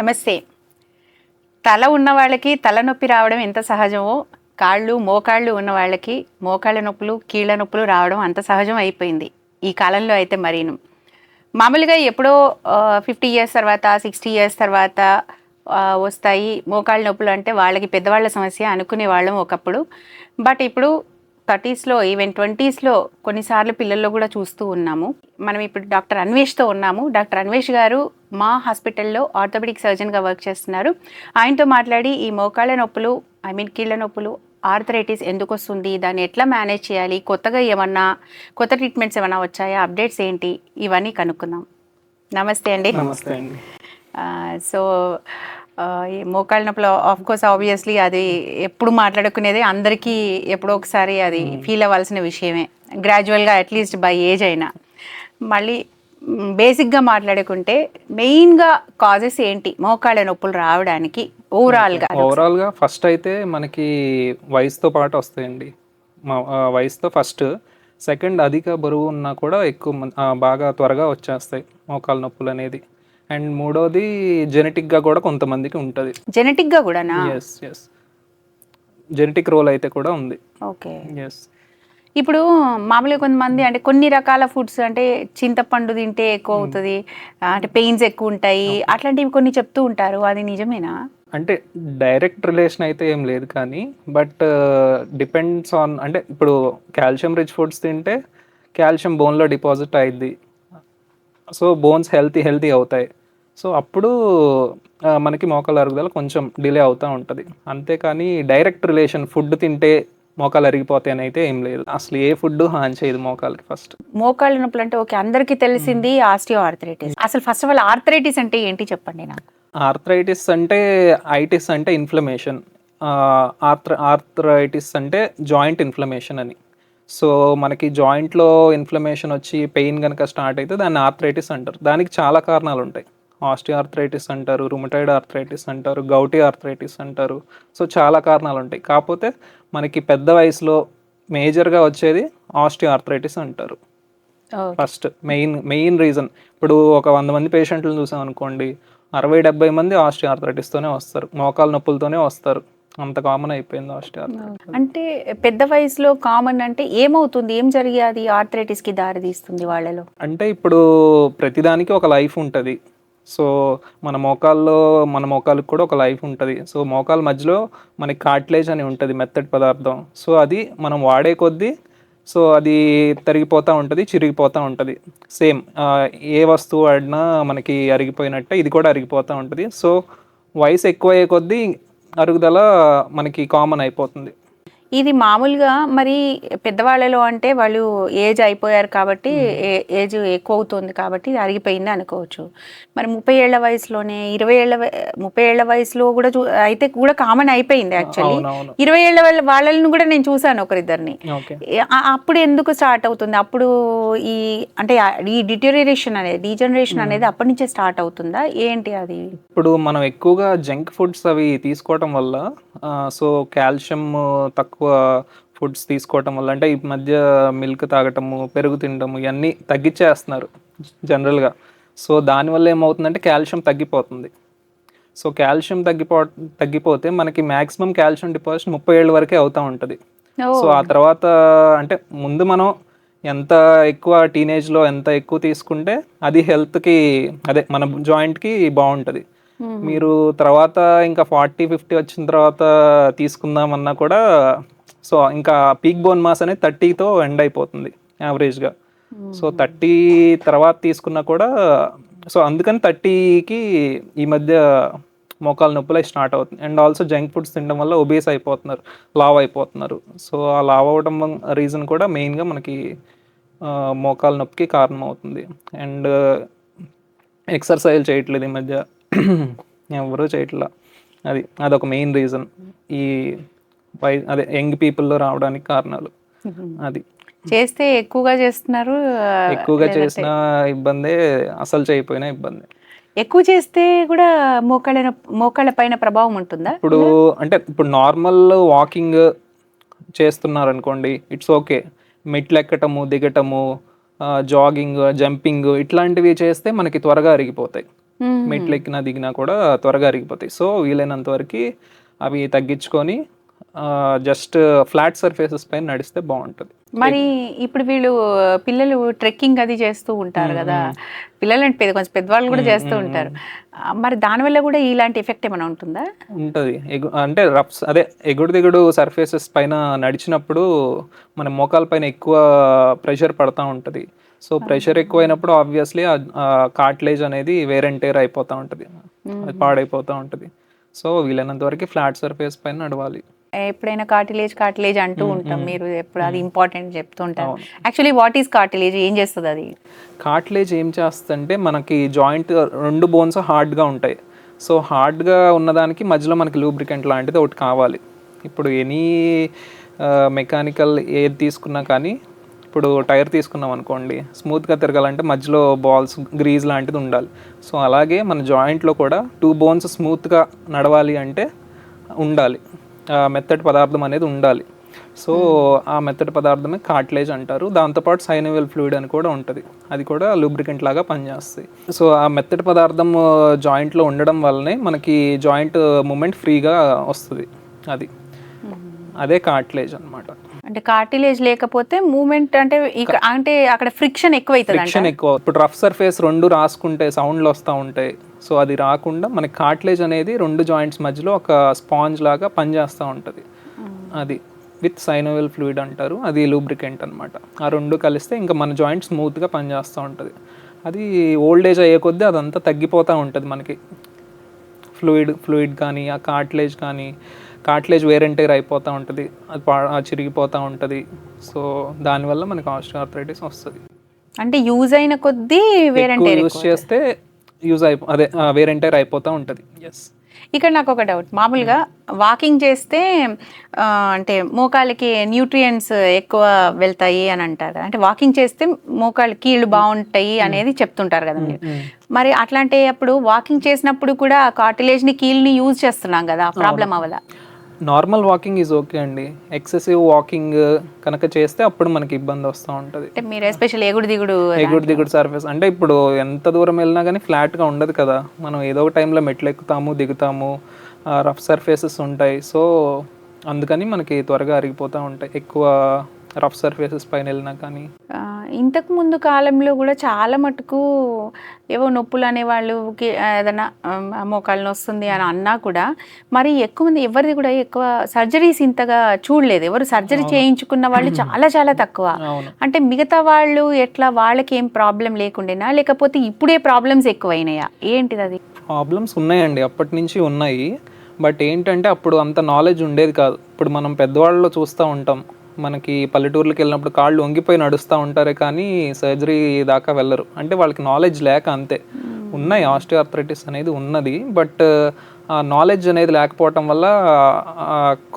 నమస్తే. తల ఉన్న వాళ్ళకి తలనొప్పి రావడం ఎంత సహజమో, మోకాళ్ళు ఉన్న వాళ్ళకి మోకాళ్ళ నొప్పులు, కీళ్ళ నొప్పులు రావడం అంత సహజం అయిపోయింది ఈ కాలంలో అయితే మరీను. మామూలుగా ఎప్పుడో 50 ఇయర్స్ తర్వాత, 60 ఇయర్స్ తర్వాత వస్తాయి మోకాళ్ళ నొప్పులు. అంటే వాళ్ళకి పెద్దవాళ్ళ సమస్య అనుకునేవాళ్ళం ఒకప్పుడు. బట్ ఇప్పుడు 30స్లో ఈవెన్ 20స్లో కొన్నిసార్లు పిల్లల్లో కూడా చూస్తూ ఉన్నాము. మనం ఇప్పుడు డాక్టర్ అన్వేష్తో ఉన్నాము. డాక్టర్ అన్వేష్ గారు మా హాస్పిటల్లో ఆర్థోపెడిక్ సర్జన్గా వర్క్ చేస్తున్నారు. ఆయనతో మాట్లాడి ఈ మోకాళ్ళ నొప్పులు, కీళ్ళ నొప్పులు, ఆర్థరైటిస్ ఎందుకు వస్తుంది, దాన్ని ఎట్లా మేనేజ్ చేయాలి, కొత్త ట్రీట్మెంట్స్ ఏమైనా వచ్చాయా, అప్డేట్స్ ఏంటి, ఇవన్నీ కనుక్కుందాం. నమస్తే అండి. నమస్తే అండి. సో ఈ మోకాళ్ళ నొప్పులు ఆఫ్కోర్స్ ఆబ్వియస్లీ అది ఎప్పుడు మాట్లాడుకునేది, అందరికీ ఎప్పుడో ఒకసారి అది ఫీల్ అవ్వాల్సిన విషయమే, గ్రాడ్యువల్గా అట్లీస్ట్ బై ఏజ్ అయినా. మళ్ళీ బేసిక్గా మాట్లాడుకుంటే మెయిన్గా కాజెస్ ఏంటి మోకాళ్ళ నొప్పులు రావడానికి ఓవరాల్గా? ఫస్ట్ అయితే మనకి వయసుతో పాటు వస్తాయండి. వయసుతో ఫస్ట్. సెకండ్, అధిక బరువు ఉన్నా కూడా బాగా త్వరగా వచ్చేస్తాయి మోకాళ్ళ నొప్పులు అనేది. అండ్ మూడోది జెనెటిక్గా కూడా కొంతమందికి ఉంటుంది. జెనెటిక్గా కూడానా? ఎస్, జెనెటిక్ రోల్ అయితే కూడా ఉంది. ఓకే. ఎస్. ఇప్పుడు మామూలుగా కొంతమంది అంటే కొన్ని రకాల ఫుడ్స్, అంటే చింతపండు తింటే ఎక్కువ అవుతుంది, అంటే పెయిన్స్ ఎక్కువ ఉంటాయి, అట్లాంటివి కొన్ని చెప్తూ ఉంటారు. అది నిజమేనా? అంటే డైరెక్ట్ రిలేషన్ అయితే ఏం లేదు, కానీ బట్ డిపెండ్స్ ఆన్, అంటే ఇప్పుడు కాల్షియం రిచ్ ఫుడ్స్ తింటే కాల్షియం బోన్లో డిపాజిట్ అయ్యిద్ది. సో బోన్స్ హెల్తీ అవుతాయి. సో అప్పుడు మనకి మోకాళ్ళ అరుగుదల కొంచెం డిలే అవుతూ ఉంటుంది. అంతేకాని డైరెక్ట్ రిలేషన్ ఫుడ్ తింటే మోకాలు అరిగిపోతాయి అని అయితే ఏం లేదు. అసలు ఏ ఫుడ్ హాని చేయదు మోకాలకి. ఫస్ట్ మోకాళ్ళ నొప్పులు అంటే ఓకే, అందరికీ తెలిసింది ఆస్టియో ఆర్థరైటిస్. అసలు ఫస్ట్ ఆఫ్ ఆల్ ఆర్థరైటిస్ అంటే ఏంటి చెప్పండి నాకు. ఆర్థరైటిస్ అంటే, ఐటిస్ అంటే ఇన్ఫ్లమేషన్, ఆర్థరైటిస్ అంటే జాయింట్ ఇన్ఫ్లమేషన్ అని. సో మనకి జాయింట్లో ఇన్ఫ్లమేషన్ వచ్చి పెయిన్ కనుక స్టార్ట్ అయితే దాన్ని ఆర్థరైటిస్ అంటారు. దానికి చాలా కారణాలు ఉంటాయి. ఆస్టియో ఆర్థరైటిస్ అంటారు, రుమటాయిడ్ ఆర్థరైటిస్ అంటారు, గౌటీ ఆర్థరైటిస్ అంటారు. సో చాలా కారణాలు ఉంటాయి. కాకపోతే మనకి పెద్ద వయసులో మేజర్గా వచ్చేది ఆస్టియో ఆర్థరైటిస్ అంటారు. First main reason. ఇప్పుడు ఒక 100 మంది పేషెంట్లను చూసాం అనుకోండి, 60-70 మంది ఆస్టియో ఆర్థరైటిస్తోనే వస్తారు, మోకాళ్ళ నొప్పులతోనే వస్తారు. అంత కామన్ అయిపోయింది ఆస్టియో ఆర్థరైటిస్. అంటే పెద్ద వయసులో కామన్ అంటే ఏమవుతుంది, ఏం జరిగేది ఆర్థరైటిస్కి దారి తీస్తుంది వాళ్ళలో? అంటే ఇప్పుడు ప్రతిదానికి ఒక లైఫ్ ఉంటుంది. సో మన మోకాళ్ళకి కూడా ఒక లైఫ్ ఉంటుంది. సో మోకాల మధ్యలో మనకి కార్టిలేజ్ అని ఉంటుంది, మెత్తటి పదార్థం. సో అది మనం వాడే కొద్దీ సో అది తరిగిపోతూ ఉంటుంది, చిరిగిపోతూ ఉంటుంది. సేమ్ ఏ వస్తువు వాడినా మనకి అరిగిపోయినట్టే ఇది కూడా అరిగిపోతూ ఉంటుంది. సో వయసు ఎక్కువ అయ్యే కొద్దీ అరుగుదల మనకి కామన్ అయిపోతుంది. ఇది మామూలుగా మరి పెద్దవాళ్ళలో అంటే వాళ్ళు ఏజ్ అయిపోయారు కాబట్టి, ఏజ్ ఎక్కువ అవుతుంది కాబట్టి అరిగిపోయింది అనుకోవచ్చు. మరి 30 ఏళ్ల వయసులోనే 30 ఏళ్ల వయసులో కూడా అయితే కూడా కామన్ అయిపోయింది యాక్చువల్లీ. 20 ఏళ్ల వాళ్ళని కూడా నేను చూసాను ఒకరిద్దరిని. అప్పుడు ఎందుకు స్టార్ట్ అవుతుంది? అప్పుడు ఈ డీజనరేషన్ అనేది అప్పటి నుంచే స్టార్ట్ అవుతుందా ఏంటి అది? ఇప్పుడు మనం ఎక్కువగా జంక్ ఫుడ్స్ అవి తీసుకోవటం వల్ల, సో కాల్షియం తక్కువ ఫుడ్స్ తీసుకోవటం వల్ల, అంటే ఈ మధ్య మిల్క్ తాగటము, పెరుగు తినడము ఇవన్నీ తగ్గించేస్తున్నారు జనరల్గా. సో దానివల్ల ఏమవుతుందంటే కాల్షియం తగ్గిపోతుంది. సో కాల్షియం తగ్గిపోతే మనకి మ్యాక్సిమం కాల్షియం డిపాజిట్ 30 ఏళ్ళ వరకే అవుతూ ఉంటుంది. సో ఆ తర్వాత అంటే ముందు మనం ఎంత ఎక్కువ టీనేజ్లో ఎంత ఎక్కువ తీసుకుంటే అది హెల్త్కి, అదే మన జాయింట్కి బాగుంటుంది. మీరు తర్వాత ఇంకా 40-50 వచ్చిన తర్వాత తీసుకుందామన్నా కూడా, సో ఇంకా పీక్ బోన్ మాస్ అనేది 30తో ఎండ్ అయిపోతుంది యావరేజ్గా. సో 30 తర్వాత తీసుకున్నా కూడా, సో అందుకని 30కి ఈ మధ్య మోకాళ్ళ నొప్పులు స్టార్ట్ అవుతుంది. అండ్ ఆల్సో జంక్ ఫుడ్స్ తినడం వల్ల ఒబేస్ అయిపోతున్నారు, లావ్ అయిపోతున్నారు. సో ఆ లావ్ అవ్వడం రీజన్ కూడా మెయిన్గా మనకి మోకాళ్ళ నొప్పికి కారణం అవుతుంది. అండ్ ఎక్సర్సైజ్ చేయట్లేదు ఈ మధ్య, ఎవరూ చేయట్లా. అదొక మెయిన్ రీజన్ ఈ యంగ్ పీపుల్లో రావడానికి కారణాలు. అది చేస్తే ఎక్కువగా చేసిన ఇబ్బందే, అసలు చేయకపోయినా ఇబ్బంది. ఎక్కువ చేస్తే కూడా మోకాళ్ళ పైన ప్రభావం ఉంటుందా? ఇప్పుడు నార్మల్ వాకింగ్ చేస్తున్నారు అనుకోండి, ఇట్స్ ఓకే. మెట్లు ఎక్కటము, దిగటము, జాగింగ్, జంపింగ్ ఇట్లాంటివి చేస్తే మనకి త్వరగా అరిగిపోతాయి. మెట్లు ఎక్కినా దిగినా కూడా త్వరగా అరిగిపోతాయి. సో వీలైనంత వరకు అవి తగ్గించుకొని జస్ట్ ఫ్లాట్ సర్ఫేసెస్ పైన నడిస్తే బాగుంటుంది. మరి ఇప్పుడు వీళ్ళు పిల్లలు ట్రెక్కింగ్ అది చేస్తూ ఉంటారు కదా, పిల్లలు అంటే కొంచెం పెద్దవాళ్ళు కూడా చేస్తూ ఉంటారు. మరి దానివల్ల కూడా ఇలాంటి ఎఫెక్ట్ ఏమైనా ఉంటుందా? ఉంటుంది. అంటే అదే ఎగుడు దిగుడు సర్ఫేసెస్ పైన నడిచినప్పుడు మన మోకాల పైన ఎక్కువ ప్రెషర్ పడతా ఉంటుంది. సో ప్రెషర్ ఎక్కువైనప్పుడు ఆబ్వియస్లీ కార్టిలేజ్ అనేది వేర్ అండ్ టేర్ అయిపోతూ ఉంటుంది, అది పాడైపోతూ ఉంటుంది. సో వీలైనంత వరకు ఫ్లాట్ సర్ఫేస్ పైన నడవాలి. ఎప్పుడైనా కార్టిలేజ్ అంటూ ఉంటాం, మీరు ఎప్పుడు అది ఇంపార్టెంట్ చెప్తుంటారు. యాక్చువల్లీ వాట్ ఈస్ కార్టిలేజ్, ఏం చేస్తుంది అది? కార్టిలేజ్ ఏం చేస్తుందంటే మనకి జాయింట్ 2 బోన్స్ హార్డ్గా ఉంటాయి. సో హార్డ్గా ఉన్నదానికి మధ్యలో మనకి లూబ్రికెంట్ లాంటిది ఒకటి కావాలి. ఇప్పుడు ఎనీ మెకానికల్ ఏది తీసుకున్నా కానీ, ఇప్పుడు టైర్ తీసుకున్నాం అనుకోండి, స్మూత్గా తిరగాలంటే మధ్యలో బాల్స్ గ్రీజ్ లాంటిది ఉండాలి. సో అలాగే మన జాయింట్లో కూడా 2 బోన్స్ స్మూత్గా నడవాలి అంటే ఉండాలి, మెత్తటి పదార్థం అనేది ఉండాలి. సో ఆ మెత్తటి పదార్థమే కార్టిలేజ్ అంటారు. దాంతోపాటు సైనోవియల్ ఫ్లూయిడ్ అని కూడా ఉంటుంది, అది కూడా లూబ్రికెంట్ లాగా పనిచేస్తాయి. సో ఆ మెత్తటి పదార్థం జాయింట్లో ఉండడం వల్లనే మనకి జాయింట్ మూమెంట్ ఫ్రీగా వస్తుంది, అదే కార్టిలేజ్ అనమాట. అంటే కార్టిలేజ్ లేకపోతే మూమెంట్ అంటే అంటే అక్కడ ఫ్రిక్షన్ ఎక్కువ అవుతుంది. ఫ్రిక్షన్ ఎక్కువ. ఇప్పుడు రఫ్ సర్ఫేస్ 2 రాసుకుంటే సౌండ్లు వస్తూ ఉంటాయి. సో అది రాకుండా మనకి కార్టిలేజ్ అనేది 2 జాయింట్స్ మధ్యలో ఒక స్పాంజ్ లాగా పనిచేస్తూ ఉంటుంది. అది విత్ సైనోవియల్ ఫ్లూయిడ్ అంటారు, అది లూబ్రికెంట్ అనమాట. ఆ 2 కలిస్తే ఇంకా మన జాయింట్ స్మూత్గా పనిచేస్తూ ఉంటుంది. అది ఓల్డ్ ఏజ్ అయ్యే కొద్దీ అదంతా తగ్గిపోతూ ఉంటుంది మనకి. ఫ్లూయిడ్ కానీ ఆ కార్టిలేజ్ వేర్ అండ్ టేర్ అయిపోతూ ఉంటుంది, అది చిరిగిపోతూ ఉంటుంది. సో దానివల్ల మనకి ఆస్టియోఆర్థరైటిస్ వస్తుంది. అంటే యూజ్ అయిన కొద్దీ వేర్ అండ్ టేర్ యూజ్ చేస్తే వేర్ అండ్ టేర్ అయిపోతూ ఉంటుంది. ఎస్. ఇక్కడ నాకు ఒక డౌట్, మామూలుగా వాకింగ్ చేస్తే అంటే మోకాళ్ళకి న్యూట్రియంట్స్ ఎక్కువ వెళ్తాయి అని అంటారు కదా, అంటే వాకింగ్ చేస్తే మోకాళ్ళ కీళ్ళు బాగుంటాయి అనేది చెప్తుంటారు కదా మీరు. మరి అట్లాంటి అప్పుడు వాకింగ్ చేసినప్పుడు కూడా కార్టిలేజ్ని కీళ్ళని యూజ్ చేస్తున్నాం కదా, ప్రాబ్లం అవ్వదా? నార్మల్ వాకింగ్ ఈజ్ ఓకే అండి. ఎక్సెసివ్ వాకింగ్ కనుక చేస్తే అప్పుడు మనకి ఇబ్బంది వస్తూ ఉంటుంది. మీరు ఎస్పెషల్ ఎగుడు దిగుడు సర్ఫేస్ అంటే ఇప్పుడు ఎంత దూరం వెళ్ళినా కానీ ఫ్లాట్గా ఉండదు కదా, మనం ఏదో ఒక టైంలో మెట్లు ఎక్కుతాము దిగుతాము, రఫ్ సర్ఫేసెస్ ఉంటాయి. సో అందుకని మనకి త్వరగా అరిగిపోతూ ఉంటాయి ఎక్కువ రఫ్ సర్ఫేసెస్ పైన వెళ్ళినా కానీ. ఇంతకు ముందు కాలంలో కూడా చాలా మటుకు ఏవో నొప్పులు అనేవాళ్ళకి ఏదైనా మోకాలు వస్తుంది అని అన్నా కూడా మరి ఎక్కువ మంది ఎవరిది కూడా ఎక్కువ సర్జరీస్ ఇంతగా చూడలేదు. ఎవరు సర్జరీ చేయించుకున్న వాళ్ళు చాలా చాలా తక్కువ. అంటే మిగతా వాళ్ళు ఎట్లా, వాళ్ళకి ఏం ప్రాబ్లం లేకుండేనా లేకపోతే ఇప్పుడే ప్రాబ్లమ్స్ ఎక్కువైనాయా, ఏంటిది? అది ప్రాబ్లమ్స్ ఉన్నాయండి, అప్పటి నుంచి ఉన్నాయి. బట్ ఏంటంటే అప్పుడు అంత నాలెడ్జ్ ఉండేది కాదు. ఇప్పుడు మనం పెద్దవాళ్ళలో చూస్తూ ఉంటాం, మనకి పల్లెటూర్లకు వెళ్ళినప్పుడు కాళ్ళు వంగిపోయి నడుస్తూ ఉంటారే కానీ సర్జరీ దాకా వెళ్ళరు. అంటే వాళ్ళకి నాలెడ్జ్ లేక అంతే. ఉన్నాయి, ఆస్టియోఆర్థరైటిస్ అనేది ఉన్నది, బట్ ఆ నాలెడ్జ్ అనేది లేకపోవటం వల్ల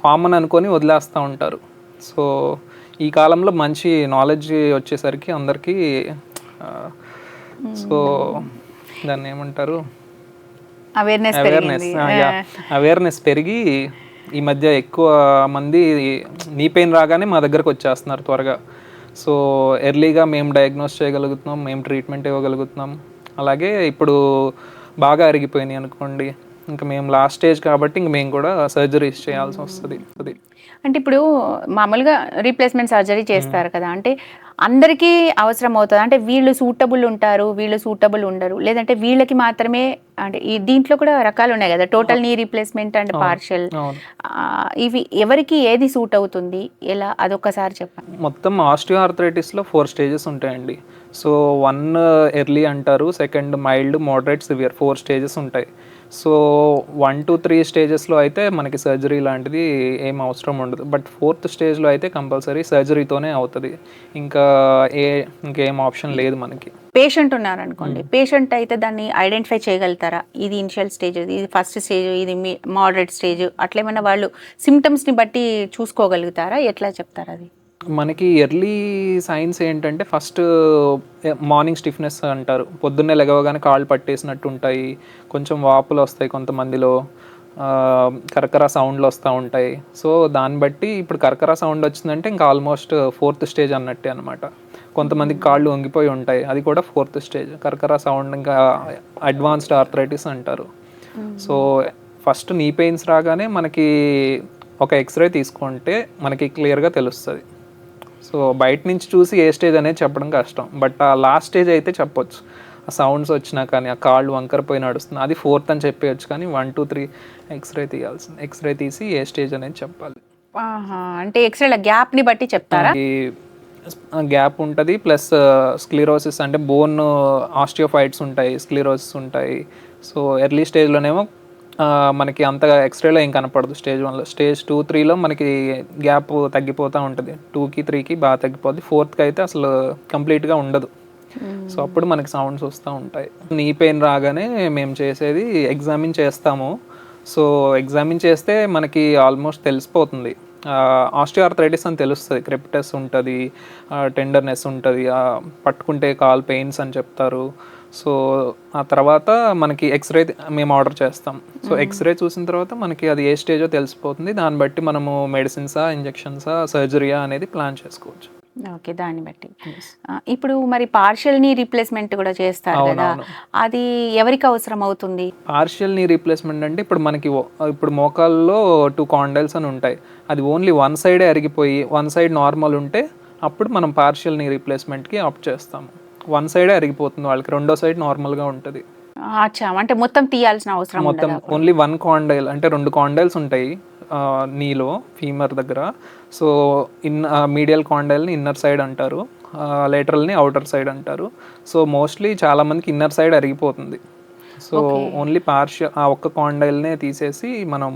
కామన్ అనుకొని వదిలేస్తూ ఉంటారు. సో ఈ కాలంలో మంచి నాలెడ్జ్ వచ్చేసరికి అందరికీ సో దాన్ని ఏమంటారు, అవేర్నెస్ పెరిగి ఈ మధ్య ఎక్కువ మంది నీ పెయిన్ రాగానే మా దగ్గరకు వచ్చేస్తున్నారు త్వరగా. సో ఎర్లీగా మేము డయాగ్నోస్ చేయగలుగుతున్నాం, మేము ట్రీట్మెంట్ ఇవ్వగలుగుతున్నాం. అలాగే ఇప్పుడు బాగా అరిగిపోయినాయి అనుకోండి, ఇంకా మేము లాస్ట్ స్టేజ్ కాబట్టి ఇంక మేము కూడా సర్జరీస్ చేయాల్సి వస్తుంది. అంటే ఇప్పుడు మామూలుగా రీప్లేస్మెంట్ సర్జరీ చేస్తారు కదా, అంటే అందరికీ అవసరం అవుతుంది, అంటే వీళ్ళు సూటబుల్ ఉంటారు, వీళ్ళు సూటబుల్ ఉండరు, లేదంటే వీళ్ళకి మాత్రమే, అంటే ఈ దీంట్లో కూడా రకాలు ఉన్నాయి కదా, total knee replacement and partial, ఇవి ఎవరికి ఏది సూట్ అవుతుంది, ఎలా, అదొక్కసారి చెప్పండి. మొత్తం ఆస్టియోఆర్థరైటిస్లో 4 స్టేజెస్ ఉంటాయండి. సో 1 ఎర్లీ అంటారు, 2 మైల్డ్, మోడరేట్, సివియర్, 4 స్టేజెస్ ఉంటాయి. సో 1 to 3 స్టేజెస్లో అయితే మనకి సర్జరీ లాంటిది ఏం అవసరం ఉండదు. బట్ 4th స్టేజ్లో అయితే కంపల్సరీ సర్జరీతోనే అవుతుంది, ఇంకేం ఆప్షన్ లేదు మనకి. పేషెంట్ ఉన్నారనుకోండి, పేషెంట్ అయితే దాన్ని ఐడెంటిఫై చేయగలుగుతారా, ఇది ఇనిషియల్ స్టేజ్, ఇది ఫస్ట్ స్టేజ్, ఇది మోడరేట్ స్టేజ్, అట్లేమన్నా వాళ్ళు సిమ్టమ్స్ని బట్టి చూసుకోగలుగుతారా, ఎట్లా చెప్తారు అది? మనకి ఎర్లీ సైన్స్ ఏంటంటే ఫస్ట్ మార్నింగ్ స్టిఫ్నెస్ అంటారు, పొద్దున్నే లెగవగానే కాళ్ళు పట్టేసినట్టు ఉంటాయి, కొంచెం వాపులు వస్తాయి కొంతమందిలో, కరకర సౌండ్లు వస్తూ ఉంటాయి. సో దాన్ని బట్టి ఇప్పుడు కరకర సౌండ్ వచ్చిందంటే ఇంకా ఆల్మోస్ట్ 4th స్టేజ్ అన్నట్టే అనమాట. కొంతమందికి కాళ్ళు వంగిపోయి ఉంటాయి, అది కూడా 4th స్టేజ్. కర్కర సౌండ్ ఇంకా అడ్వాన్స్డ్ ఆర్థరైటిస్ అంటారు. సో ఫస్ట్ నీ పెయిన్స్ రాగానే మనకి ఒక ఎక్స్రే తీసుకుంటే మనకి క్లియర్గా తెలుస్తుంది. సో బయట నుంచి చూసి ఏ స్టేజ్ అనేది చెప్పడం కష్టం, బట్ ఆ లాస్ట్ స్టేజ్ అయితే చెప్పొచ్చు. ఆ సౌండ్స్ వచ్చినా కానీ, ఆ కాళ్ళు వంకరపోయి నడుస్తుంది, అది 4th అని చెప్పేయచ్చు. కానీ 1, 2, 3 ఎక్స్రే తీయాల్సింది. ఎక్స్రే తీసి ఏ స్టేజ్ అనేది చెప్పాలి. అంటే ఎక్స్రేల గ్యాప్ని బట్టి చెప్తారా? గ్యాప్ ఉంటుంది, ప్లస్ స్క్లిరోసిస్ అంటే బోన్ ఆస్టియోఫైట్స్ ఉంటాయి, స్క్లిరోసిస్ ఉంటాయి. సో ఎర్లీ స్టేజ్లోనేమో మనకి అంతగా ఎక్స్రేలో ఏం కనపడదు. స్టేజ్ 1లో, స్టేజ్ 2, 3లో మనకి గ్యాప్ తగ్గిపోతూ ఉంటుంది. 2కి 3కి బాగా తగ్గిపోద్ది. 4th అయితే అసలు కంప్లీట్గా ఉండదు. సో అప్పుడు మనకి సౌండ్స్ వస్తూ ఉంటాయి. నీ పెయిన్ రాగానే మేము చేసేది ఎగ్జామిన్ చేస్తాము. సో ఎగ్జామిన్ చేస్తే మనకి ఆల్మోస్ట్ తెలిసిపోతుంది. ఆస్టియోఆర్థరైటిస్ అని తెలుస్తుంది. క్రెపిటస్ ఉంటుంది, టెండర్నెస్ ఉంటుంది, పట్టుకుంటే కాల్ పెయిన్స్ అని చెప్తారు. సో ఆ తర్వాత మనకి ఎక్స్రే మేము ఆర్డర్ చేస్తాం. సో ఎక్స్రే చూసిన తర్వాత మనకి అది ఏ స్టేజో తెలిసిపోతుంది. దాన్ని బట్టి మనము మెడిసిన్సా, ఇంజెక్షన్సా, సర్జరీయా అనేది ప్లాన్ చేసుకోవచ్చు. ఓకే, దాన్ని బట్టి. ఇప్పుడు మరి పార్షియల్ నీ రీప్లేస్మెంట్ కూడా చేస్తారు కదా, అది ఎవరికి అవసరం అవుతుంది? పార్షియల్ నీ రీప్లేస్మెంట్ అంటే ఇప్పుడు మోకాల్లో 2 కాండైల్స్ అని ఉంటాయి. అది ఓన్లీ 1 సైడే అరిగిపోయి 1 సైడ్ నార్మల్ ఉంటే అప్పుడు మనం పార్షియల్ నీ రీప్లేస్మెంట్కి ఆప్ట్ చేస్తాము. 1 సైడే అరిగిపోతుంది వాళ్ళకి, 2వ సైడ్ నార్మల్గా ఉంటుంది. అచ్చా, అంటే మొత్తం తీయాల్సిన అవసరం మొత్తం ఓన్లీ 1 కాండైల్, అంటే 2 కాండైల్స్ ఉంటాయి నీలో, ఫీమర్ దగ్గర. సో మీడియల్ కాండైల్ని ఇన్నర్ సైడ్ అంటారు, లేటరల్ని అవుటర్ సైడ్ అంటారు. సో మోస్ట్లీ చాలా మందికి ఇన్నర్ సైడ్ అరిగిపోతుంది. సో ఓన్లీ ఆ ఒక్క కాండైల్నే తీసేసి మనం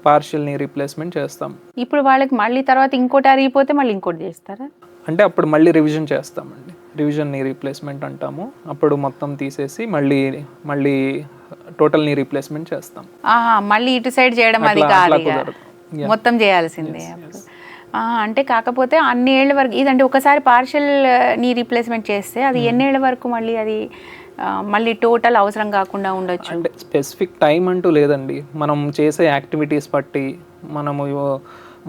పార్షియల్ నీ రీప్లేస్మెంట్ చేస్తాం. ఇప్పుడు వాళ్ళకి మళ్ళీ తర్వాత ఇంకోటి అరిగిపోతే మళ్ళీ ఇంకోటి చేస్తారా? అంటే అప్పుడు మళ్ళీ రివిజన్ చేస్తామండి, రివిజన్ నీ రీప్లేస్మెంట్ అంటాము. అప్పుడు మొత్తం తీసేసి మళ్ళీ టోటల్ నీ రీప్లేస్మెంట్ చేస్తాం. మళ్ళీ ఇటు సైడ్ చేయడం అది కాదు, మొత్తం చేయాల్సిందే. అంటే కాకపోతే అన్ని ఏళ్ళ వరకు ఇదంటే ఒకసారి పార్షియల్ నీ రీప్లేస్మెంట్ చేస్తే అది ఎన్నేళ్ల వరకు మళ్ళీ అది మళ్ళీ టోటల్ అవసరం కాకుండా ఉండొచ్చు? అంటే స్పెసిఫిక్ టైం అంటూ లేదండి. మనం చేసే యాక్టివిటీస్ బట్టి,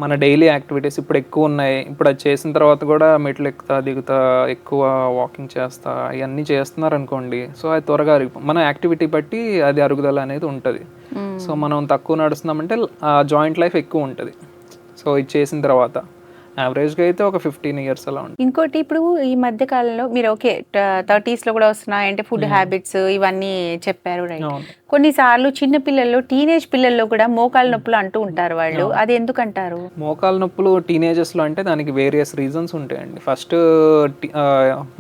మన డైలీ యాక్టివిటీస్ ఇప్పుడు ఎక్కువ ఉన్నాయి, ఇప్పుడు అది చేసిన తర్వాత కూడా మెట్లు ఎక్కుతా దిగుతా, ఎక్కువ వాకింగ్ చేస్తా, ఇవన్నీ చేస్తున్నారు అనుకోండి. సో అది త్వరగా మన యాక్టివిటీ బట్టి అది అరుగుదల అనేది ఉంటుంది. సో మనం తక్కువ నడుస్తున్నామంటే జాయింట్ లైఫ్ ఎక్కువ ఉంటుంది. సో ఇది చేసిన తర్వాత యావరేజ్గా అయితే ఒక 15 years అలా ఉంటుంది. ఇంకోటి, ఇప్పుడు ఈ మధ్య కాలంలో మీరు 30sలో కూడా వస్తున్నాయి అంటే ఫుడ్ హ్యాబిట్స్ ఇవన్నీ చెప్పారు, రైట్? కొన్నిసార్లు చిన్న పిల్లల్లో, టీనేజ్ పిల్లల్లో కూడా మోకాళ్ళ నొప్పులు అంటూ ఉంటారు వాళ్ళు, అది ఎందుకంటారు? మోకాళ్ళ నొప్పులు టీనేజెస్లో అంటే దానికి వేరియస్ రీజన్స్ ఉంటాయండి. ఫస్ట్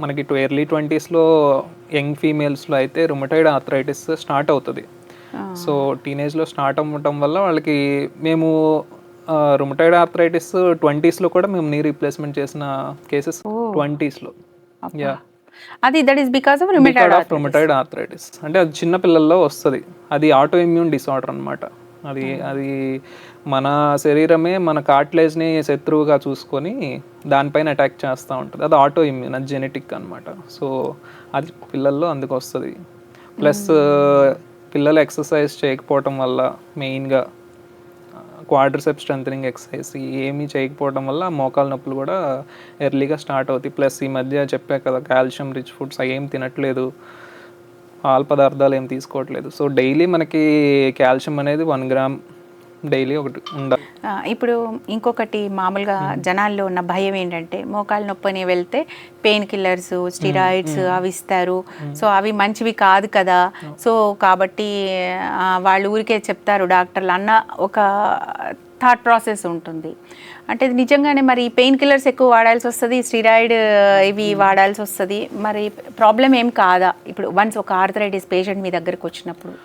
మనకి ఎర్లీ 20sలో యంగ్ ఫీమేల్స్లో అయితే రుమటాయిడ్ ఆర్థరైటిస్ స్టార్ట్ అవుతుంది. సో టీనేజ్లో స్టార్ట్ అవ్వటం వల్ల వాళ్ళకి మేము రుమటాయిడ్ ఆర్థరైటిస్ 20sలో కూడా మేము నీ రీప్లేస్మెంట్ చేసిన కేసెస్ 20sలో. అది that is because of rheumatoid arthritis. అంటే అది చిన్న పిల్లల్లో వస్తుంది. అది ఆటో ఇమ్యూన్ డిసార్డర్ అనమాట. అది మన శరీరమే మన కార్టిలేజ్ని శత్రువుగా చూసుకొని దానిపైన అటాక్ చేస్తూ ఉంటుంది. అది ఆటో ఇమ్యూన్, అది జెనెటిక్ అనమాట. సో అది పిల్లల్లో అందుకు వస్తుంది. ప్లస్ పిల్లలు ఎక్సర్సైజ్ చేయకపోవటం వల్ల, మెయిన్గా క్వాడ్రిసెప్స్ స్ట్రెంథనింగ్ ఎక్సర్సైజ్ ఏమీ చేయకపోవడం వల్ల మోకాళ్ళ నొప్పులు కూడా ఎర్లీగా స్టార్ట్ అవుతాయి. ప్లస్ ఈ మధ్య చెప్పా కదా, కాల్షియం రిచ్ ఫుడ్స్ ఏం తినట్లేదు, పాల పదార్థాలు ఏం తీసుకోవట్లేదు. సో డైలీ మనకి కాల్షియం అనేది 1 gram డైలీ ఒకటి ఉండాలి. ఇప్పుడు ఇంకొకటి మామూలుగా జనాల్లో ఉన్న భయం ఏంటంటే, మోకాలు నొప్పని వెళ్తే పెయిన్ కిల్లర్స్, స్టిరాయిడ్స్ అవి ఇస్తారు, సో అవి మంచివి కాదు కదా, సో కాబట్టి వాళ్ళు ఊరికే చెప్తారు డాక్టర్లు అన్న ఒక థాట్ ప్రాసెస్ ఉంటుంది. అంటే నిజంగానే మరి పెయిన్ కిల్లర్స్ ఎక్కువ వాడాల్సి వస్తుంది, స్టిరాయిడ్ ఇవి వాడాల్సి వస్తుంది, మరి ప్రాబ్లం ఏం కాదా? ఇప్పుడు వన్స్ ఒక ఆర్థరైటిస్ పేషెంట్ మీ దగ్గరకు వచ్చినప్పుడు,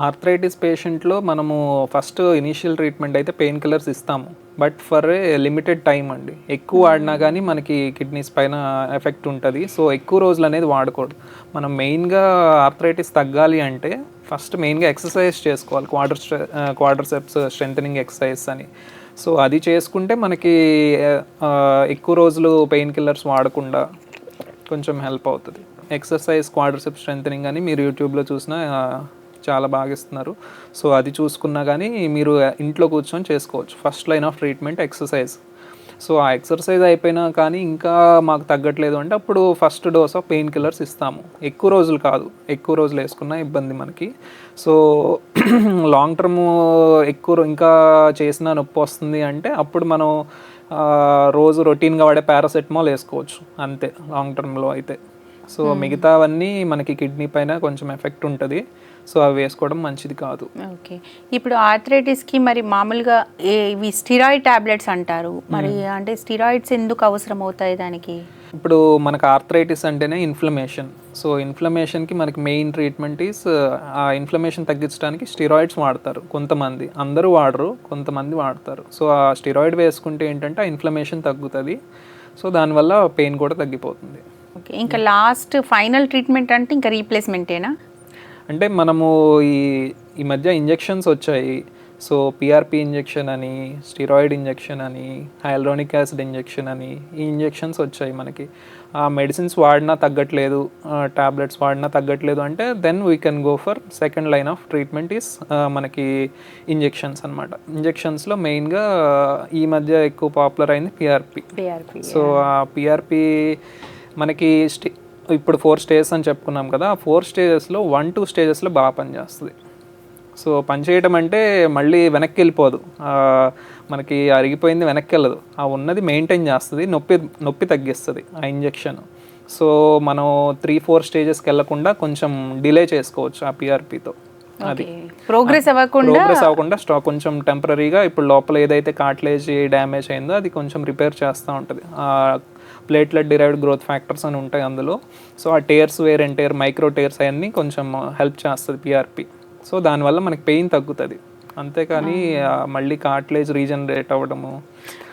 ఆర్థరైటిస్ పేషెంట్లో మనము ఫస్ట్ ఇనీషియల్ ట్రీట్మెంట్ అయితే పెయిన్ కిల్లర్స్ ఇస్తాము, but for a limited time అండి. ఎక్కువ వాడినా కానీ మనకి కిడ్నీస్ పైన ఎఫెక్ట్ ఉంటుంది. సో ఎక్కువ రోజులు అనేది వాడకూడదు. మనం మెయిన్గా ఆర్థరైటిస్ తగ్గాలి అంటే ఫస్ట్ మెయిన్గా ఎక్సర్సైజ్ చేసుకోవాలి, క్వాడ్రిసెప్స్ స్ట్రెంథనింగ్ ఎక్సర్సైజ్ అని. సో అది చేసుకుంటే మనకి ఎక్కువ రోజులు పెయిన్ కిల్లర్స్ వాడకుండా కొంచెం హెల్ప్ అవుతుంది. ఎక్సర్సైజ్ క్వాడ్రిసెప్స్ స్ట్రెంథనింగ్ అని మీరు యూట్యూబ్లో చూసినా చాలా బాగా ఇస్తున్నారు. సో అది చూసుకున్నా కానీ మీరు ఇంట్లో కూర్చొని చేసుకోవచ్చు. First line of treatment exercise. So ఆ ఎక్సర్సైజ్ అయిపోయినా కానీ ఇంకా మాకు తగ్గట్లేదు అంటే అప్పుడు first dose of pain killers ఇస్తాము. ఎక్కువ రోజులు కాదు, ఎక్కువ రోజులు వేసుకున్న ఇబ్బంది మనకి. సో లాంగ్ టర్మ్ ఇంకా చేసిన నొప్పి వస్తుంది అంటే అప్పుడు మనం రోజు రొటీన్గా వాడే పారాసెటమాల్ వేసుకోవచ్చు అంతే లాంగ్ టర్మ్లో అయితే. సో మిగతావన్నీ మనకి కిడ్నీ పైన కొంచెం ఎఫెక్ట్ ఉంటుంది. సో అవి వేసుకోవడం మంచిది కాదు. ఓకే, ఇప్పుడు ఆర్థరైటిస్కి మరి మామూలుగా ఇవి స్టిరాయిడ్ టాబ్లెట్స్ అంటారు మరి, అంటే స్టిరాయిడ్స్ ఎందుకు అవసరం అవుతాయి దానికి? ఇప్పుడు మనకు ఆర్థరైటిస్ అంటేనే ఇన్ఫ్లమేషన్. సో ఇన్ఫ్లమేషన్కి మనకి మెయిన్ ట్రీట్మెంట్ ఈస్ ఆ ఇన్ఫ్లమేషన్ తగ్గించడానికి స్టిరాయిడ్స్ వాడతారు కొంతమంది, అందరూ వాడరు, కొంతమంది వాడతారు. సో ఆ స్టిరాయిడ్ వేసుకుంటే ఏంటంటే ఆ ఇన్ఫ్లమేషన్ తగ్గుతుంది. సో దానివల్ల పెయిన్ కూడా తగ్గిపోతుంది. ఓకే, ఇంకా లాస్ట్ ఫైనల్ ట్రీట్మెంట్ అంటే ఇంకా రీప్లేస్మెంటేనా? అంటే మనము ఈ మధ్య ఇంజెక్షన్స్ వచ్చాయి. సో పిఆర్పి ఇంజెక్షన్ అని, స్టిరాయిడ్ ఇంజెక్షన్ అని, హైల్రోనిక్ యాసిడ్ ఇంజెక్షన్ అని ఈ ఇంజెక్షన్స్ వచ్చాయి మనకి. ఆ మెడిసిన్స్ వాడినా తగ్గట్లేదు, టాబ్లెట్స్ వాడినా తగ్గట్లేదు అంటే then we can go for second line of treatment is మనకి ఇంజెక్షన్స్ అనమాట. ఇంజెక్షన్స్లో మెయిన్గా ఈ మధ్య ఎక్కువ పాపులర్ అయింది పిఆర్పి. సో ఆ పిఆర్పి మనకి ఇప్పుడు 4 స్టేజెస్ అని చెప్పుకున్నాం కదా, ఆ 4 స్టేజెస్లో 1-2 స్టేజెస్లో బాగా పనిచేస్తుంది. సో పనిచేయడం అంటే మళ్ళీ వెనక్కి వెళ్ళిపోదు, మనకి అరిగిపోయింది వెనక్కి వెళ్ళదు, ఆ ఉన్నది మెయింటైన్ చేస్తుంది, నొప్పి తగ్గిస్తుంది ఆ ఇంజెక్షన్. సో మనం 3-4 స్టేజెస్కి వెళ్ళకుండా కొంచెం డిలే చేసుకోవచ్చు ఆ పిఆర్పితో. అది ప్రోగ్రెస్ అవ్వకుండా కొంచెం టెంపరీగా ఇప్పుడు లోపల ఏదైతే కార్టిలేజ్ డ్యామేజ్ అయిందో అది కొంచెం రిపేర్ చేస్తూ ఉంటుంది. ప్లేట్లెట్ డిరైవ్డ్ గ్రోత్ ఫ్యాక్టర్స్ అని ఉంటాయి అందులో. సో ఆ tears, wear and tear, micro tears అవన్నీ కొంచెం హెల్ప్ చేస్తుంది పిఆర్పి. సో దానివల్ల మనకి పెయిన్ తగ్గుతుంది, అంతేకాని మళ్ళీ కార్టిలేజ్ రీజనరేట్ అవ్వడము.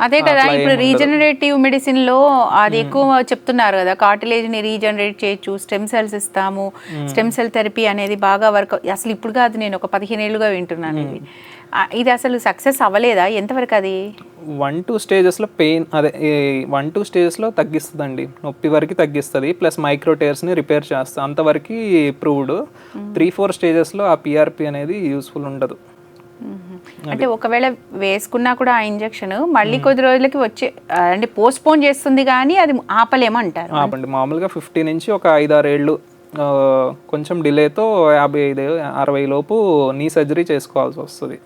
అదే కదా, ఇప్పుడు రీజనరేటివ్ మెడిసిన్ లో అది ఎక్కువ చెప్తున్నారు కదా, కార్టిలేజ్ని రీజనరేట్ చేయొచ్చు, స్టెమ్ సెల్స్ ఇస్తాము, స్టెమ్ సెల్ థెరపీ అనేది బాగా వర్క్. అసలు ఇప్పుడు కాదు, నేను ఒక 15 ఏళ్ళుగా వింటున్నాను ఇది అసలు సక్సెస్ అవ్వలేదా? ఎంతవరకు అది 1-2 స్టేజెస్లో పెయిన్, అదే 1-2 స్టేజెస్లో తగ్గిస్తుందండి, నొప్పి వరకు తగ్గిస్తుంది, ప్లస్ మైక్రో టేర్స్ని రిపేర్ చేస్తుంది, అంతవరకు ప్రూవ్డ్. 3-4 స్టేజెస్లో ఆ పిఆర్పి అనేది యూస్ఫుల్ ఉండదు. అంటే ఒకవేళ వేసుకున్నా కూడా ఆ ఇంజెక్షన్ మళ్ళీ కొద్ది రోజులకి వచ్చే, అంటే పోస్ట్ పోన్ చేస్తుంది కానీ అది ఆపలేమంటారు. ఆపండి, మామూలుగా 50 నుంచి ఒక 5-6 ఏళ్ళు కొంచెం డిలేతో 55-60 లోపు నీ సర్జరీ చేసుకోవాల్సి వస్తుంది.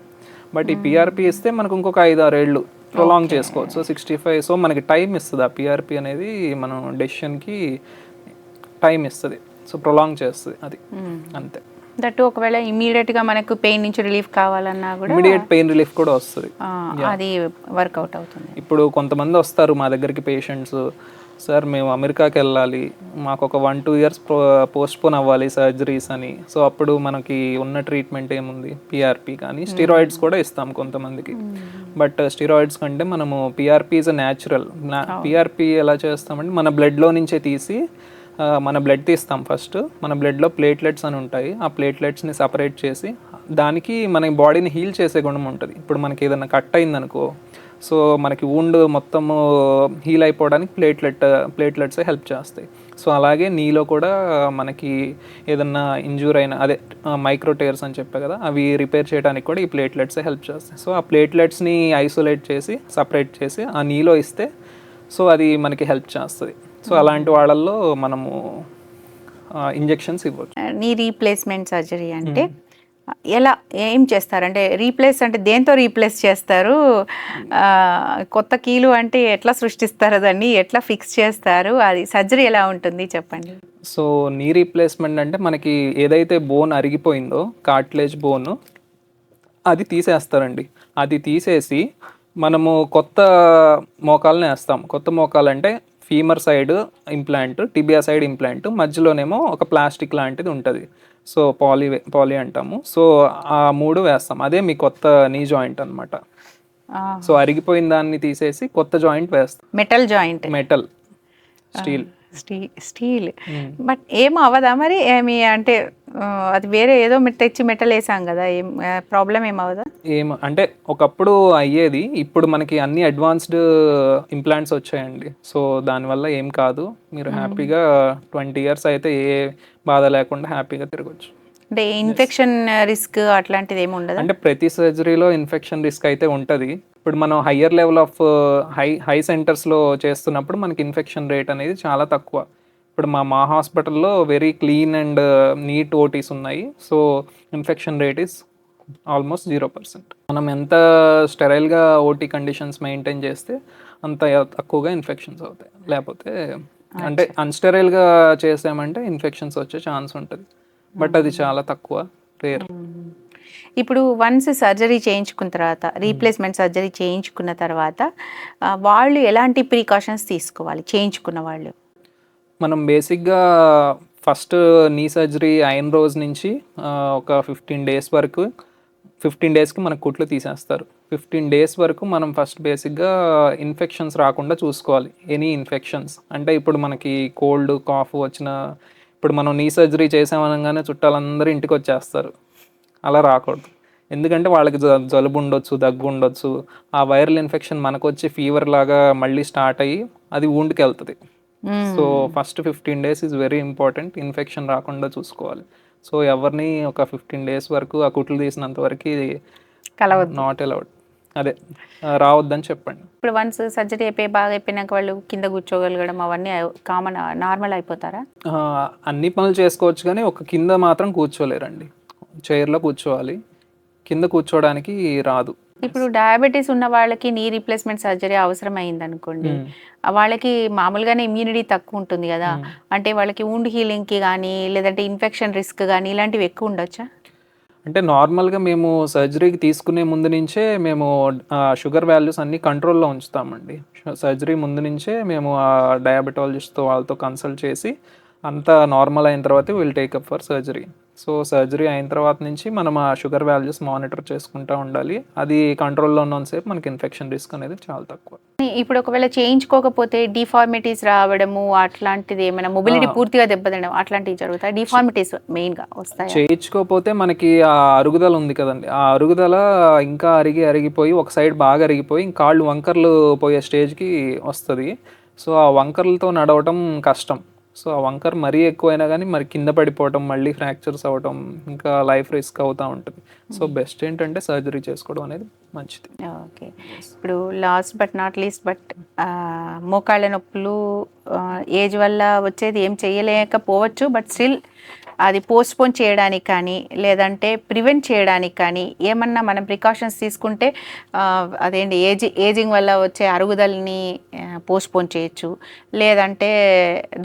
బట్ ఈ పిఆర్పి ఇస్తే మనకు ఇంకొక 5-6 ఏళ్ళు ప్రొలాంగ్ చేసుకోవచ్చు. సో 65. సో మనకి టైం ఇస్తుంది ఆ పిఆర్పి అనేది, మనం డెసిషన్కి టైం ఇస్తుంది, సో ప్రొలాంగ్ చేస్తుంది అది అంతే. దట్టు ఒకవేళ ఇమీడియట్గా మనకు పెయిన్ నుంచి రిలీఫ్ కావాలన్నా కూడా ఇమీడియట్ పెయిన్ రిలీఫ్ కూడా వస్తుంది, అది వర్కౌట్ అవుతుంది. ఇప్పుడు కొంతమంది వస్తారు మా దగ్గరికి పేషెంట్స్, సార్ మేము అమెరికాకి వెళ్ళాలి, మాకు ఒక 1-2 ఇయర్స్ పోస్ట్పోన్ అవ్వాలి సర్జరీస్ అని. సో అప్పుడు మనకి ఉన్న ట్రీట్మెంట్ ఏముంది, పిఆర్పి కానీ స్టిరాయిడ్స్ కూడా ఇస్తాం కొంతమందికి. బట్ స్టిరాయిడ్స్ కంటే మనము PRP is a natural. PRP ఎలా చేస్తామంటే మన బ్లడ్లో నుంచే తీసి, మన బ్లడ్ తీస్తాం ఫస్ట్, మన బ్లడ్లో ప్లేట్లెట్స్ అని ఉంటాయి, ఆ ప్లేట్లెట్స్ని సపరేట్ చేసి దానికి మన బాడీని హీల్ చేసే గుణం ఉంటుంది. ఇప్పుడు మనకి ఏదైనా కట్ అయిందనుకో, సో మనకి వూండ్ మొత్తము హీల్ అయిపోవడానికి ప్లేట్లెట్సే హెల్ప్ చేస్తాయి. సో అలాగే నీలో కూడా మనకి ఏదన్నా ఇంజూర్ అయినా, అదే మైక్రో టేర్స్ అని చెప్పే కదా, అవి రిపేర్ చేయడానికి కూడా ఈ ప్లేట్లెట్సే హెల్ప్ చేస్తాయి. సో ఆ ప్లేట్లెట్స్ని ఐసోలేట్ చేసి సపరేట్ చేసి ఆ నీలో ఇస్తే సో అది మనకి హెల్ప్ చేస్తుంది. సో అలాంటి వాళ్ళల్లో మనము ఇంజెక్షన్స్ ఇవ్వచ్చు. నీ రీప్లేస్మెంట్ సర్జరీ అంటే ఎలా ఏం చేస్తారంటే, రీప్లేస్ అంటే దేంతో రీప్లేస్ చేస్తారు, కొత్త కీలు అంటే ఎట్లా సృష్టిస్తారు, దాన్ని ఎట్లా ఫిక్స్ చేస్తారు, అది సర్జరీ ఎలా ఉంటుంది చెప్పండి. సో నీ రీప్లేస్మెంట్ అంటే మనకి ఏదైతే బోన్ అరిగిపోయిందో, కార్టిలేజ్ బోన్, అది తీసేస్తారండి. అది తీసేసి మనము కొత్త మోకాలని వేస్తాం. కొత్త మోకాలు అంటే femur side implant, tibia side implant, మధ్యలోనేమో ఒక ప్లాస్టిక్ లాంటిది ఉంటుంది, సో పాలీ అంటాము. సో ఆ 3 వేస్తాం, అదే మీ కొత్త నీ జాయింట్ అనమాట. సో అరిగిపోయిన దాన్ని తీసేసి కొత్త జాయింట్ వేస్తాం, metal joint, metal steel. But ఏం అవ్వదా మరి, ఏమి అంటే అది వేరే ఏదో తెచ్చి మెటల్ వేసాం కదా, ఏం ప్రాబ్లం ఏం అవ్వదా? అంటే ఒకప్పుడు అయ్యేది, ఇప్పుడు మనకి అన్ని అడ్వాన్స్డ్ ఇంప్లాంట్స్ వచ్చాయండి. సో దానివల్ల ఏం కాదు, మీరు హ్యాపీగా 20 ఇయర్స్ అయితే ఏ బాధ లేకుండా హ్యాపీగా తిరగచ్చు. అంటే ఇన్ఫెక్షన్ రిస్క్ అట్లాంటిది ఏమి ఉండదా? అంటే ప్రతి సర్జరీలో ఇన్ఫెక్షన్ రిస్క్ అయితే ఉంటుంది. ఇప్పుడు మనం హయ్యర్ లెవెల్ ఆఫ్ హై సెంటర్స్లో చేస్తున్నప్పుడు మనకి ఇన్ఫెక్షన్ రేట్ అనేది చాలా తక్కువ. ఇప్పుడు మా హాస్పిటల్లో very clean and neat OTs ఉన్నాయి. So infection rate is almost 0%. మనం ఎంత స్టెరైల్గా ఓటీ కండిషన్స్ మెయింటైన్ చేస్తే అంత తక్కువగా ఇన్ఫెక్షన్స్ అవుతాయి. లేకపోతే అంటే అన్స్టెరైల్గా చేసామంటే ఇన్ఫెక్షన్స్ వచ్చే ఛాన్స్ ఉంటుంది. బట్ అది చాలా తక్కువ, రేర్. ఇప్పుడు వన్స్ సర్జరీ చేయించుకున్న తర్వాత, రీప్లేస్మెంట్ సర్జరీ చేయించుకున్న తర్వాత వాళ్ళు ఎలాంటి ప్రికాషన్స్ తీసుకోవాలి చేయించుకున్న వాళ్ళు? మనం బేసిక్గా ఫస్ట్ నీ సర్జరీ అయిన రోజు నుంచి ఒక 15 డేస్ వరకు 15 డేస్కి మనకు కుట్లు తీసేస్తారు. 15 డేస్ వరకు మనం ఫస్ట్ బేసిక్గా ఇన్ఫెక్షన్స్ రాకుండా చూసుకోవాలి. ఎనీ ఇన్ఫెక్షన్స్ అంటే ఇప్పుడు మనకి కోల్డ్ కాఫ్ వచ్చిన, ఇప్పుడు మనం నీ సర్జరీ చేసామనగానే చుట్టాలందరూ ఇంటికి వచ్చేస్తారు. అలా రాకూడదు. ఎందుకంటే వాళ్ళకి జలుబు ఉండొచ్చు, దగ్గు ఉండొచ్చు. ఆ వైరల్ ఇన్ఫెక్షన్ మనకు వచ్చి ఫీవర్ లాగా మళ్ళీ స్టార్ట్ అయ్యి అది wound కి వెళ్తుంది. So first 15 days is very important. Infection రాకుండా చూసుకోవాలి. సో ఎవరిని ఒక 15 డేస్ వరకు ఆ కుట్లు తీసినంత వరకు కలవద్దు, నాట్ అలౌడ్. అదే రావద్దని చెప్పండి. ఇప్పుడు వన్స్ సర్జరీ అయిపోయి బాగా అయిపోయినాక వాళ్ళు కింద కూర్చోగలగడం అవన్నీ కామన్ నార్మల్ అయిపోతారా? అన్ని పనులు చేసుకోవచ్చు కానీ ఒక కింద మాత్రం కూర్చోలేరండి. చైర్లో కూర్చోవాలి, కింద కూర్చోవడానికి రాదు. ఇప్పుడు డయాబెటీస్ ఉన్న వాళ్ళకి నీ రీప్లేస్మెంట్ సర్జరీ అవసరం అయింది అనుకోండి, వాళ్ళకి మామూలుగానే ఇమ్యూనిటీ తక్కువ ఉంటుంది కదా, అంటే వాళ్ళకి వూండ్ హీలింగ్కి కానీ లేదంటే ఇన్ఫెక్షన్ రిస్క్ కానీ ఇలాంటివి ఎక్కువ ఉండొచ్చా? అంటే నార్మల్గా మేము సర్జరీకి తీసుకునే ముందు నుంచే మేము షుగర్ వాల్యూస్ అన్నీ కంట్రోల్లో ఉంచుతామండి. సర్జరీ ముందు నుంచే మేము ఆ డయాబెటాలజిస్ట్తో వాళ్ళతో కన్సల్ట్ చేసి అంతా నార్మల్ అయిన తర్వాత will take up for surgery. So surgery అయిన తర్వాత నుంచి మనం ఆ షుగర్ వాల్యూస్ మానిటర్ చేసుకుంటూ ఉండాలి. అది కంట్రోల్లో ఉన్నంతసేపు మనకి ఇన్ఫెక్షన్ రిస్క్ అనేది చాలా తక్కువ. ఇప్పుడు ఒకవేళ చేయించుకోకపోతే డిఫార్మిటీస్ రావడము అట్లాంటిది, ఏమైనా మొబిలిటీ పూర్తిగా దెబ్బతినడం అట్లాంటివి జరుగుతాయి? డిఫార్మిటీస్ మెయిన్గా వస్తాయి. చేయించుకోకపోతే మనకి ఆ అరుగుదల ఉంది కదండి, ఆ అరుగుదల ఇంకా అరిగిపోయి ఒక సైడ్ బాగా అరిగిపోయి కాళ్ళు వంకర్లు పోయే స్టేజ్కి వస్తుంది. సో ఆ వంకర్లతో నడవటం కష్టం. సో ఆ వంకర్ మరీ ఎక్కువైనా కానీ మరి కింద పడిపోవటం, మళ్ళీ ఫ్రాక్చర్స్ అవ్వటం, ఇంకా లైఫ్ రిస్క్ అవుతూ ఉంటుంది. సో బెస్ట్ ఏంటంటే సర్జరీ చేసుకోవడం అనేది మంచిది. ఓకే, ఇప్పుడు last but not least but మోకాళ్ళ నొప్పులు ఏజ్ వల్ల వచ్చేది ఏం చేయలేకపోవచ్చు, బట్ స్టిల్ అది పోస్ట్పోన్ చేయడానికి కానీ లేదంటే ప్రివెంట్ చేయడానికి కానీ ఏమన్నా మనం ప్రికాషన్స్ తీసుకుంటే అదేంటి ఏజింగ్ వల్ల వచ్చే అరుగుదలని పోస్ట్పోన్ చేయొచ్చు, లేదంటే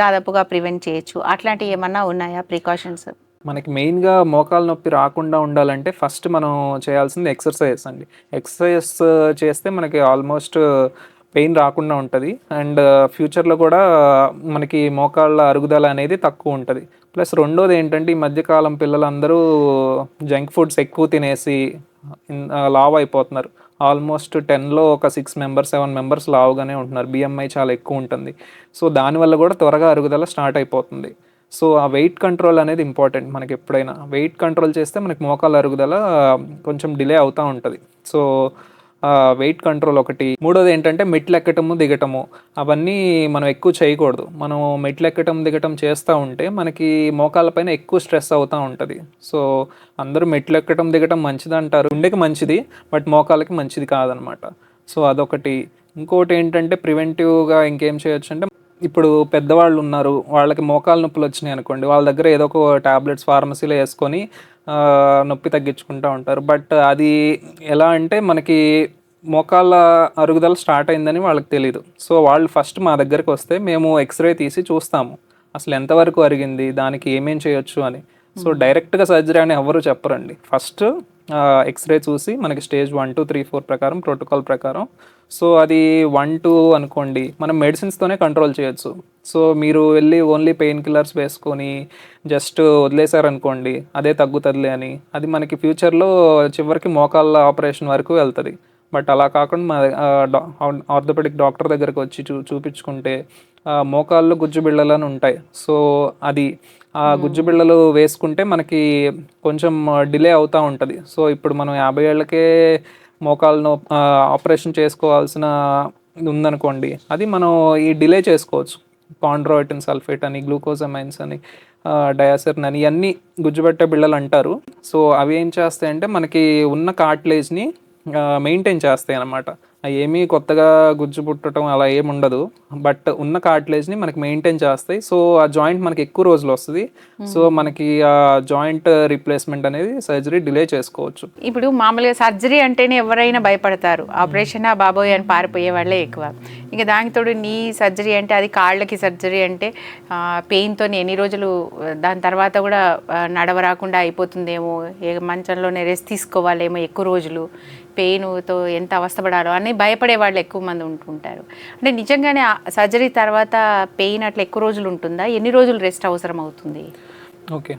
దాదాపుగా ప్రివెంట్ చేయొచ్చు, అట్లాంటివి ఏమన్నా ఉన్నాయా ప్రికాషన్స్? మనకి మెయిన్గా మోకాలు నొప్పి రాకుండా ఉండాలంటే ఫస్ట్ మనం చేయాల్సింది ఎక్సర్సైజ్ అండి. ఎక్సర్సైజ్ చేస్తే మనకి ఆల్మోస్ట్ పెయిన్ రాకుండా ఉంటుంది. అండ్ ఫ్యూచర్లో కూడా మనకి మోకాళ్ళ అరుగుదల అనేది తక్కువ ఉంటుంది. ప్లస్ రెండోది ఏంటంటే ఈ మధ్యకాలం పిల్లలందరూ జంక్ ఫుడ్స్ ఎక్కువ తినేసి లావ్ అయిపోతున్నారు. ఆల్మోస్ట్ 10లో ఒక 6 మెంబర్స్ 7 మెంబర్స్ లావుగానే ఉంటున్నారు. బిఎంఐ చాలా ఎక్కువ ఉంటుంది. సో దానివల్ల కూడా త్వరగా అరుగుదల స్టార్ట్ అయిపోతుంది. సో ఆ వెయిట్ కంట్రోల్ అనేది ఇంపార్టెంట్. మనకి ఎప్పుడైనా వెయిట్ కంట్రోల్ చేస్తే మనకి మోకాళ్ళ అరుగుదల కొంచెం డిలే అవుతూ ఉంటుంది. సో వెయిట్ కంట్రోల్ ఒకటి. మూడోది ఏంటంటే మెట్లు ఎక్కటము దిగటము, అవన్నీ మనం ఎక్కువ చేయకూడదు. మనం మెట్లు ఎక్కటం దిగటం చేస్తూ ఉంటే మనకి మోకాళ్ళ పైన ఎక్కువ స్ట్రెస్ అవుతూ ఉంటుంది. సో అందరూ మెట్లు ఎక్కటం దిగటం మంచిది అంటారు, గుండెకి మంచిది, బట్ మోకాళ్ళకి మంచిది కాదనమాట. సో అదొకటి. ఇంకోటి ఏంటంటే ప్రివెంటివ్గా ఇంకేం చేయొచ్చు అంటే, ఇప్పుడు పెద్దవాళ్ళు ఉన్నారు, వాళ్ళకి మోకాలు నొప్పులు వచ్చినాయి అనుకోండి, వాళ్ళ దగ్గర ఏదో ఒక టాబ్లెట్స్ ఫార్మసీలో వేసుకొని నొప్పి తగ్గించుకుంటూ ఉంటారు. బట్ అది ఎలా అంటే మనకి మోకాళ్ళ అరుగుదల స్టార్ట్ అయిందని వాళ్ళకి తెలియదు. సో వాళ్ళు ఫస్ట్ మా దగ్గరికి వస్తే మేము ఎక్స్రే తీసి చూస్తాము అసలు ఎంతవరకు అరిగింది, దానికి ఏమేం చేయొచ్చు అని. సో డైరెక్ట్గా సర్జరీ అని ఎవరు చెప్పరండి. ఫస్ట్ ఎక్స్రే చూసి మనకి స్టేజ్ 1, 2, 3, 4 ప్రకారం ప్రోటోకాల్ ప్రకారం, సో అది 1, 2 అనుకోండి, మనం మెడిసిన్స్తోనే కంట్రోల్ చేయొచ్చు. సో మీరు వెళ్ళి ఓన్లీ పెయిన్ కిల్లర్స్ వేసుకొని జస్ట్ వదిలేశారనుకోండి, అదే తగ్గుతుందిలే అని, అది మనకి ఫ్యూచర్లో చివరికి మోకాళ్ళ ఆపరేషన్ వరకు వెళ్తుంది. బట్ అలా కాకుండా మా ఆర్థోపెడిక్ డాక్టర్ దగ్గరకు వచ్చి చూపించుకుంటే మోకాళ్ళు గుజ్జు బిళ్ళలని ఉంటాయి. సో అది ఆ గుజ్జు బిళ్ళలు వేసుకుంటే మనకి కొంచెం డిలే అవుతూ ఉంటుంది. సో ఇప్పుడు మనం 50 ఏళ్ళకే మోకాళ్ళను ఆపరేషన్ చేసుకోవాల్సిన ఉందనుకోండి, అది మనం ఈ డిలే చేసుకోవచ్చు. కాండ్రోయిటిన్ సల్ఫేట్ అని, గ్లూకోజమైన్స్ అని, డయాసెరిన్ అని, ఇవన్నీ గుజ్జుబట్టే బిళ్ళలు అంటారు. సో అవి ఏం చేస్తాయంటే మనకి ఉన్న కార్టిలేజ్ని మెయింటైన్ చేస్తాయి అన్నమాట. ఏమీ కొత్తగా గుజ్జు పుట్టడం అలా ఏమి ఉండదు, బట్ ఉన్న కార్టిలేజ్ని మనకి మెయింటైన్ చేస్తాయి. సో ఆ జాయింట్ మనకి ఎక్కువ రోజులు వస్తుంది. సో మనకి ఆ జాయింట్ రీప్లేస్మెంట్ అనేది సర్జరీ డిలే చేసుకోవచ్చు. ఇప్పుడు మామూలుగా సర్జరీ అంటేనే ఎవరైనా భయపడతారు, ఆపరేషన్ బాబోయ్ అని పారిపోయే వాళ్ళే ఎక్కువ. ఇంకా దానితోడు నీ సర్జరీ అంటే అది కాళ్ళకి సర్జరీ అంటే పెయిన్తో ఎన్ని రోజులు, దాని తర్వాత కూడా నడవరాకుండా అయిపోతుందేమో, మంచంలోనే రెస్ట్ తీసుకోవాలేమో ఎక్కువ రోజులు, పెయిన్తో ఎంత అవస్థపడాలో అని భయపడే వాళ్ళు ఎక్కువ మంది ఉంటుంటారు. అంటే నిజంగానే సర్జరీ తర్వాత పెయిన్ అట్లా ఎక్కువ రోజులు ఉంటుందా? ఎన్ని రోజులు రెస్ట్ అవసరం అవుతుంది? ఓకే,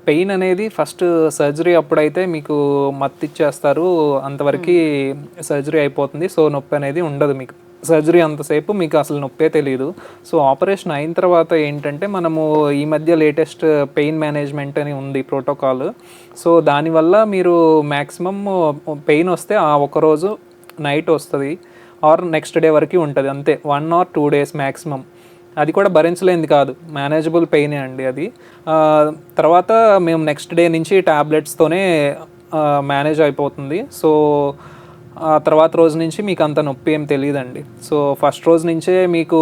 పెయిన్ అనేది ఫస్ట్ సర్జరీ అప్పుడైతే మీకు మత్తు ఇచ్చేస్తారు, అంతవరకు సర్జరీ అయిపోతుంది. సో నొప్పి అనేది ఉండదు మీకు. సర్జరీ అంతసేపు మీకు అసలు నొప్పే తెలియదు. సో ఆపరేషన్ అయిన తర్వాత ఏంటంటే మనము ఈ మధ్య లేటెస్ట్ పెయిన్ మేనేజ్మెంట్ అని ఉంది ప్రోటోకాల్. సో దానివల్ల మీరు మ్యాక్సిమమ్ పెయిన్ వస్తే ఆ ఒకరోజు నైట్ వస్తుంది ఆర్ నెక్స్ట్ డే వరకు ఉంటుంది, అంతే. 1 or 2 days మ్యాక్సిమం. అది కూడా భరించలేనిది కాదు, మేనేజబుల్ పెయినే అండి అది. తర్వాత మేము నెక్స్ట్ డే నుంచి ట్యాబ్లెట్స్తోనే మేనేజ్ అయిపోతుంది. సో ఆ తర్వాత రోజు నుంచి మీకు అంత నొప్పి ఏం తెలియదండి. సో ఫస్ట్ రోజు నుంచే మీకు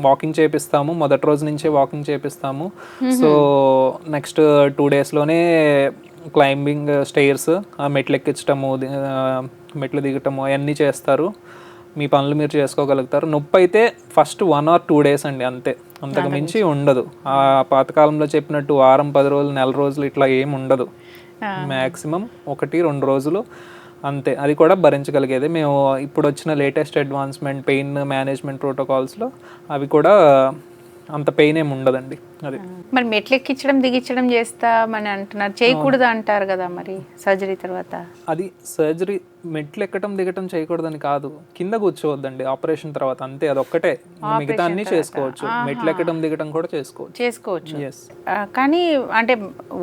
వాకింగ్ చేపిస్తాము, మొదటి రోజు నుంచే వాకింగ్ చేపిస్తాము. సో నెక్స్ట్ 2 daysలోనే క్లైంబింగ్ స్టైర్స్, మెట్లు ఎక్కించటము, మెట్లు దిగటము అవన్నీ చేస్తారు. మీ పనులు మీరు చేసుకోగలుగుతారు. నొప్పి అయితే ఫస్ట్ 1 or 2 days అండి, అంతే. అంతకు మించి ఉండదు. ఆ పాతకాలంలో చెప్పినట్టు వారం, 10 రోజులు, నెల రోజులు ఇట్లా ఏమి ఉండదు. మ్యాక్సిమం 1-2 రోజులు అంతే. అది కూడా భరించగలిగేది. మేము ఇప్పుడు వచ్చిన లేటెస్ట్ అడ్వాన్స్మెంట్ పెయిన్ మేనేజ్మెంట్ ప్రోటోకాల్స్లో అవి కూడా అంత పెయిన్ ఏమి ఉండదండి. అది మరి మెట్లు ఎక్కించడం దిగించడం చేస్తామని అంటున్నారు, చేయకూడదు అంటారు కదా మరి సర్జరీ తర్వాత? అది సర్జరీ మెట్లు ఎక్కడం దిగటం చేయకూడదని కాదు, కింద కూర్చోవద్దండి ఆపరేషన్ తర్వాత, అంతే. అదొక్కటే, మిగతా అన్ని చేసుకోవచ్చు. మెట్లు ఎక్కడం దిగటం కూడా చేసుకోవచ్చు. కానీ అంటే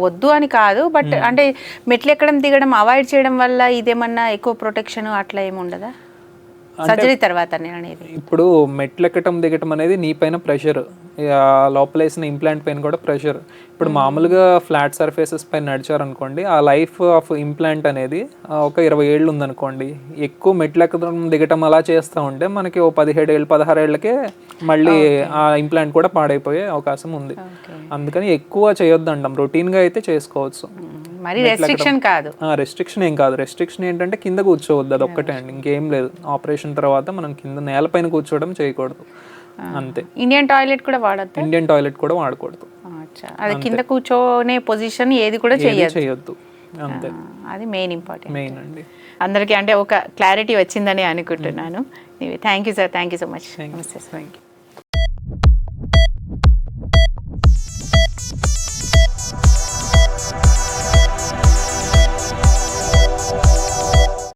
వద్దు అని కాదు, బట్ అంటే మెట్లు ఎక్కడం దిగడం అవాయిడ్ చేయడం వల్ల ఇదేమన్నా ఎక్కువ ప్రొటెక్షన్ అట్లా ఏమి ఉండదా సర్జరీ తర్వాత? నేను అనేది ఇప్పుడు మెట్లు ఎక్కటం దిగటం అనేది నీ పైన ప్రెషర్, లోపలేసిన ఇంప్లాంట్ పైన కూడా ప్రెషర్. ఇప్పుడు మామూలుగా ఫ్లాట్ సర్ఫేసెస్ పైన నడిచారనుకోండి, ఆ లైఫ్ ఆఫ్ ఇంప్లాంట్ అనేది ఒక 20 ఏళ్ళు ఉందనుకోండి. ఎక్కువ మెట్లు ఎక్కడం దిగటం అలా చేస్తూ ఉంటే మనకి 17 ఏళ్ళు 16 ఏళ్ళకే మళ్ళీ ఆ ఇంప్లాంట్ కూడా పాడైపోయే అవకాశం ఉంది. అందుకని ఎక్కువ చేయొద్దు అంటాం, రొటీన్గా అయితే చేసుకోవచ్చు. మరి రెస్ట్రిక్షన్ కాదు, రెస్ట్రిక్షన్ ఏం కాదు. రెస్ట్రిక్షన్ ఏంటంటే కింద కూర్చోవద్దు, అది ఒక్కటే అండి, ఇంకేం లేదు. ఆపరేషన్ తర్వాత మనం కింద నేలపైన కూర్చోవడం చేయకూడదు, అంతే. ఇండియన్ టాయిలెట్ కూడా వాడద్దు? ఇండియన్ టాయిలెట్ కూడా వాడకూడదు. అది కింద కూర్చోనే పొజిషన్ ఏది కూడా చేయొద్దు, అంతే. అది మెయిన్ ఇంపార్టెంట్, మెయిన్ అండి. అందరికీ అంటే ఒక క్లారిటీ వచ్చిందని అనుకుంటున్నాను. Thank you sir, thank you so much. Thank you.